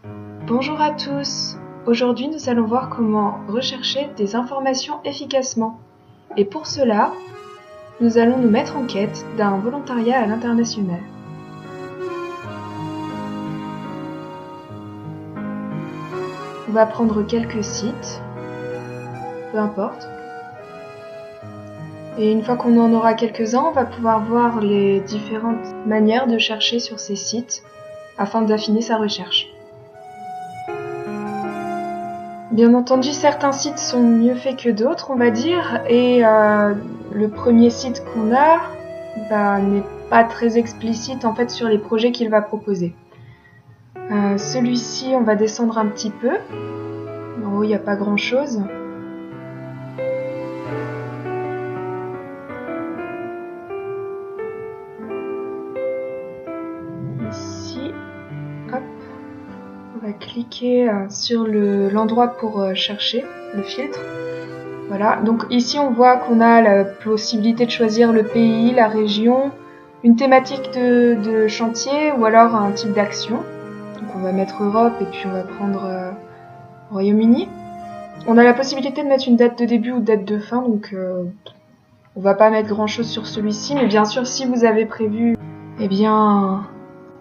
Bonjour à tous. Aujourd'hui, nous allons voir comment rechercher des informations efficacement. Et pour cela, nous allons nous mettre en quête d'un volontariat à l'international. On va prendre quelques sites, peu importe. Et une fois qu'on en aura quelques-uns, on va pouvoir voir les différentes manières de chercher sur ces sites afin d'affiner sa recherche. Bien entendu, certains sites sont mieux faits que d'autres, on va dire, et le premier site qu'on a n'est pas très explicite en fait sur les projets qu'il va proposer. Celui-ci, on va descendre un petit peu. En haut, il n'y a pas grand-chose. Ici, hop, on va cliquer sur l'endroit pour chercher le filtre. Voilà, donc ici on voit qu'on a la possibilité de choisir le pays, la région, une thématique de chantier ou alors un type d'action. Donc on va mettre Europe et puis on va prendre Royaume-Uni. On a la possibilité de mettre une date de début ou date de fin, donc on va pas mettre grand chose sur celui-ci, mais bien sûr si vous avez prévu, eh bien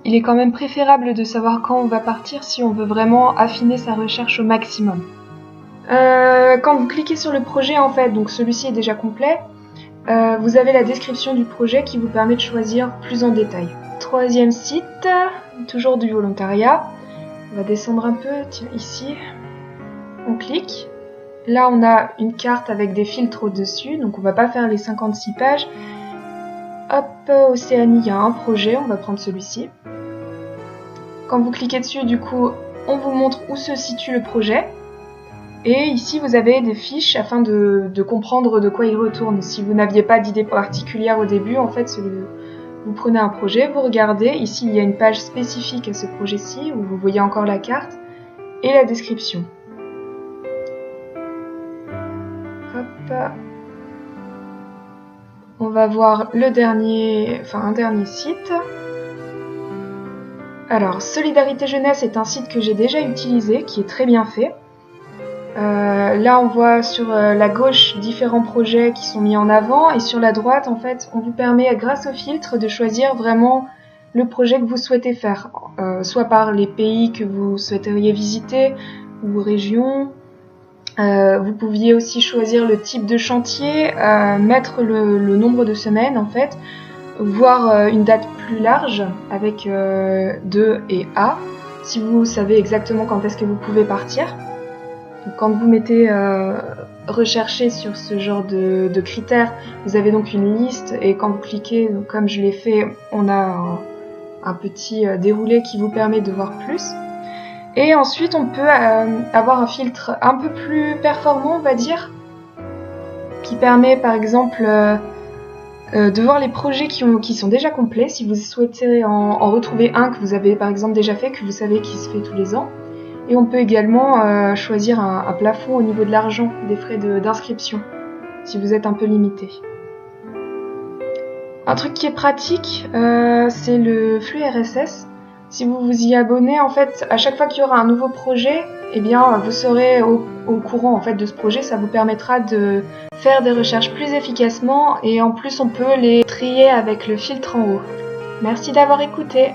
il est quand même préférable de savoir quand on va partir si on veut vraiment affiner sa recherche au maximum. Quand vous cliquez sur le projet en fait, donc celui-ci est déjà complet, vous avez la description du projet qui vous permet de choisir plus en détail. Troisième site, toujours du volontariat. On va descendre un peu, tiens ici, on clique. Là on a une carte avec des filtres au-dessus, donc on va pas faire les 56 pages. Hop, Océanie, il y a un projet, on va prendre celui-ci. Quand vous cliquez dessus, du coup, on vous montre où se situe le projet. Et ici, vous avez des fiches afin de comprendre de quoi il retourne. Si vous n'aviez pas d'idée particulière au début, en fait, vous prenez un projet, vous regardez. Ici, il y a une page spécifique à ce projet-ci où vous voyez encore la carte et la description. Hop. On va voir un dernier site. Alors, Solidarité Jeunesse est un site que j'ai déjà utilisé, qui est très bien fait. Là, on voit sur la gauche différents projets qui sont mis en avant et sur la droite, en fait, on vous permet, grâce au filtre, de choisir vraiment le projet que vous souhaitez faire, soit par les pays que vous souhaiteriez visiter ou régions. Vous pouviez aussi choisir le type de chantier, mettre le nombre de semaines, en fait, voire une date plus large avec 2 et A, si vous savez exactement quand est-ce que vous pouvez partir. Donc, quand vous mettez rechercher sur ce genre de critères, vous avez donc une liste et quand vous cliquez, donc, comme je l'ai fait, on a un petit déroulé qui vous permet de voir plus. Et ensuite, on peut avoir un filtre un peu plus performant, on va dire, qui permet par exemple de voir les projets qui sont déjà complets, si vous souhaitez en retrouver un que vous avez par exemple déjà fait, que vous savez qui se fait tous les ans. Et on peut également choisir un plafond au niveau de l'argent, des frais d'inscription, si vous êtes un peu limité. Un truc qui est pratique, c'est le flux RSS. Si vous vous y abonnez, en fait, à chaque fois qu'il y aura un nouveau projet, eh bien, vous serez au courant en fait de ce projet. Ça vous permettra de faire des recherches plus efficacement et en plus, on peut les trier avec le filtre en haut. Merci d'avoir écouté.